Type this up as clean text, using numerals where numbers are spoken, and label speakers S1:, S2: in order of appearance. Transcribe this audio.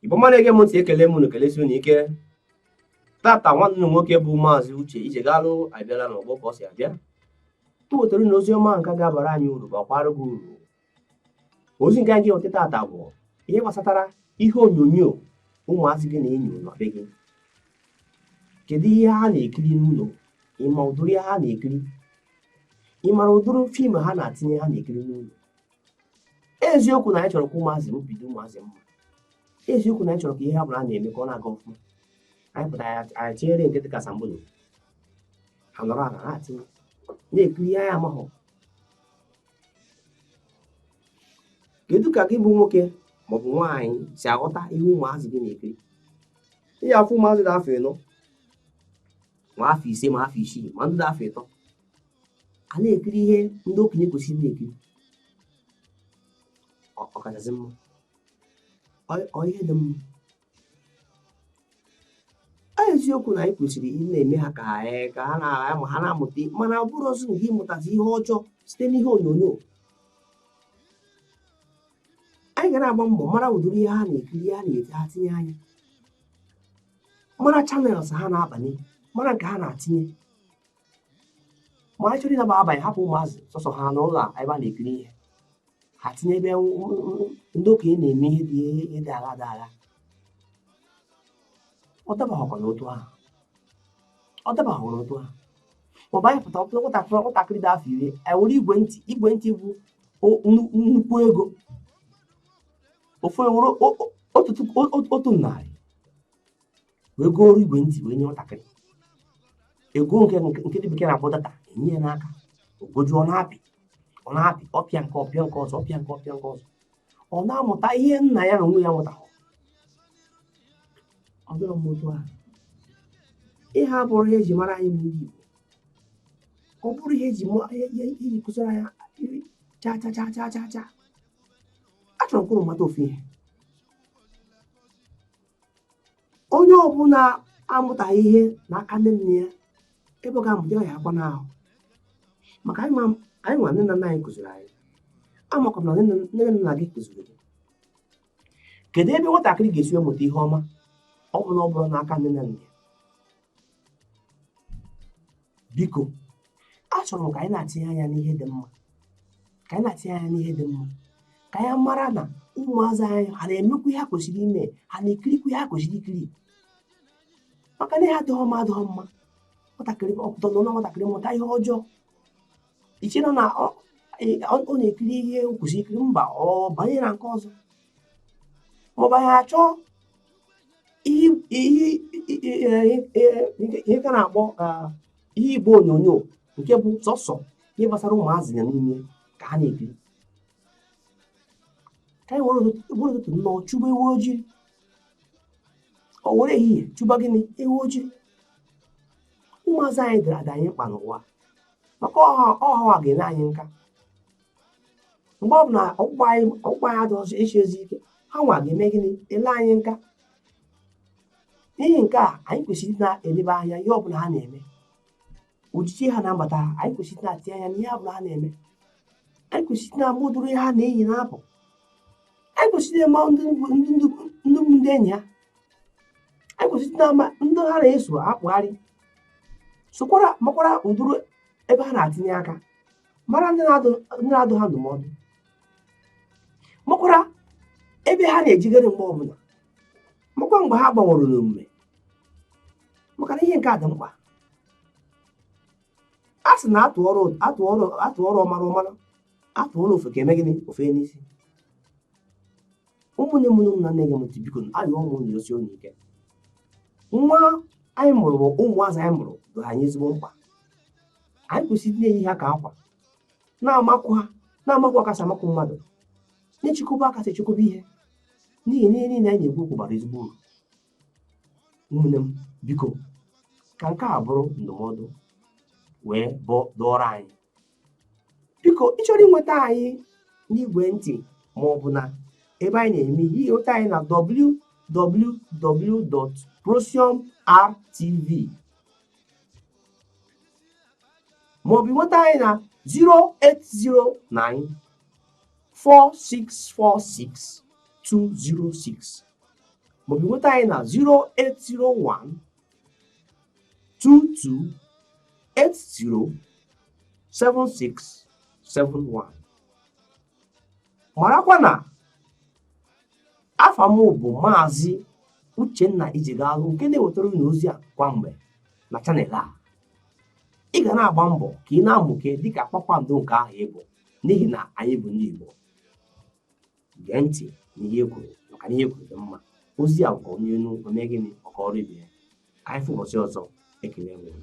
S1: Igbo mmadụ ege m ntị, ekele m unu, kelesi unu ike. Tata nwanne m nwoke bụ Maazị Uche Ijegalụ abịala n'ọgbọ ka ọ si abịa. Wetara na ozi ọma nke ga-abara anyị uru, bakwara gị uru. Ozi nke anyị ga-eweta tata bụ ihe gbasatara ihe onyonyo ụmụazị gị na-enyo na be gị. Kedu ihe ha na-ekiri n'ụlọ? Ịma ụdịrị ha na-ekiri? Ị mara ụdịrị fim ha na-atinye ha na-ekiri n'ụlọ? Eziokwu na anyị chọrọ ka ụmụazị bido ụmụazị mma. Eziokwu na anyị chọrọ ka ihe ha bụla na-eme ka ọ na-aga ọfụma. Anyị pụtara anyị tinyere nkịtị ka sambolo, ha nọrọ ala na-atinye na-ekiri ya amahụ. Kedu ka gị bụ nwoke maọbụ nwaanyị si aghọta ihe ụmụazị gị na-ekiri? Ihe afọ ụmụazị dị afọ 4 ma afọ 5 ma afọ 6 ma ndị dị afọ 3 a na-ekiri ihe ndị okenye kwesịrị na-ekiri. Ọkachasị mma ihe dị mma. Eziokwu na anyị kwesịrị ị na-eme ha ka ha na-amụta, mana ọ bụrụ ọzọ nke ịmụtazi ihe ọjọọ site n'ihe onyonyo. Anyị ga na-agba mbọ mara ụdịrị ihe ha na-ekiri, ha na-ete ha tinye anya, mara chanels ha na-abanye, mara nke ha na-atinye. Ma anyị chọrọ ịnaba abanye, hapụ ụmụazị sọsọ ha n'ụlọ ebe a na-ekiri ihe, ha tinye ebe ndị okenye na-eme ihe dị agha dị agha. Ọ dabaghịkwa n'otu ahụ. Maọbụ anyị pụta nwatakịrị dị afọ 10 ewere igwe ntị bụ nnukwu ego, ofu ewere otu narị wee goro igwe ntị wee nye nwatakịrị. Ego nke ndị bekee na-akpọ data enye ya n'aka, ogoju ọ na-apị ọpịa nke ọzọ, ọ na-amụta ihe nna ya na onwe ya mụtara. Ọ bụrụ otu ahụ, ihe abụrụ ihe eji mara anyị ndị Igbo. Ọ bụrụ ihe eji kụziri anyị cha. Achọrọ mkpụrụ mata ofu ihe. Onye ọbụla amụtaghị ihe n'aka nne nne ya, ebe ọ ga-amụta ya akwa n'ahụ. Maka anyị nwa nne na nna anyị kụziri anyị, amakwa na nne na nna gị kụziri gị. Kedu ebe nwatakịrị ga-esi mụta ihe ọma? Ọ bụrụ n'aka nne na nna ya. Biko, achọrọ m ka anyị na-atinye anya n'ihe dị mma, ka anyị mara na ụmụazị anyị ha na-emekwa ihe ha kwesịrị ime, ha na-ekirikwa ihe ha kwesịrị ikiri. Maka na ihe adịghị mma nwatakịrị nwatakịrị mụta ihe ọjọọ, iche nọ na ọ na-ekiri ihe o kwesịrị ikiri, mba ọ banye na nke ọzọ. Maọbụ anyị achọ ihe ka na-akpọ ihe igbo onyonyo nke bụ sọsọ ihe gbasara ụmụazị ya n'ime ka ha na-ekiri. Ka anyị were ụtụtụ nnọọ chụba ewu ojii, o were ehihie chụba gịnị ewu ojii. Ụmụazị anyị dara ada anyị mkpa n'ụwa, maka ọha ga-enye anyị nka. Mgbe ọ bụ na ọkpụkpọ anyị adịghị echi ezi ike, ha nwa ga-eme gịnị? Ele anyị nka. N'ihi nke a, anyị kwesịrị na-eleba anya ihe ọbụla ha na-eme. Ojiji ha na-abata ha, anyị kwesịrị na-atinye anya n'ihe ọbụla ha na-eme. Anyị kwesịrị na-ama ụdịrị ihe ha na-eyi na-apụ. Anyị kwesịrị ịma ndị enyi ha. Anyị kwesịrị na-ama ndị ha na-eso akpụgharị, makwara ụdịrị ebe ha na-atinye aka, mara ndị na-adụ ha ndụmọdụ, makwara ebe ha na-ejigere mgbe ọbụla, makwa mgbe ha gbanwere n'omume. Maka na ihe nke a dị mkpa. A sị na atụ ọrụ ọmara atụọrọ ofe ka eme gịnị? Ofe n'isi. Ụmụnne m na nne gị m ntị, biko ayọ ụmụ nyosi unu ike. Nwa anyị mụrụ bụ ụmụazị anyị mụrụ bụ anyị ezigbo mkpa. Anyị kwesịrị na-eyi ha ka akwa, na-amakwa kasị amakwa mmadụ, na-echekwa akasị echekwa ihe, n'ihi na ihe niile anyị na-ekwu okwu bara ezigbo uru. Ụmụnne m, biko ka nke a bụrụ ndụmọdụ wee dọọrọ anyị. Biko, ị chọrọ inweta anyị n'igwe ntị ma ọ bụ na ebe anyị na-eme ihe, ịnweta anyị na www.prosium.rtv ma ọ bụ nweta anyị na 0809 4646 206 maọbụ nweta anyị na 0801 22 80 7671. marakwa na afa m bụ Maazị Uchenna Ijegalụ, nke na-ewetara unu ozi a kwa mgbe na chanel a. Ị ga na-agba mbọ ka ị na-amụke dịka kpakpando nke ahụ ịbụ, n'ihi na anyị bụ ndị Igbo. Gee ntị n'ihe kwuru, maka na ihe kwuru dị mma. Ozi a nke onye enu ome gịnị ọka ọrụ ibe ya. Anyị fụ ụbọchị ọzọ. Ekele nwere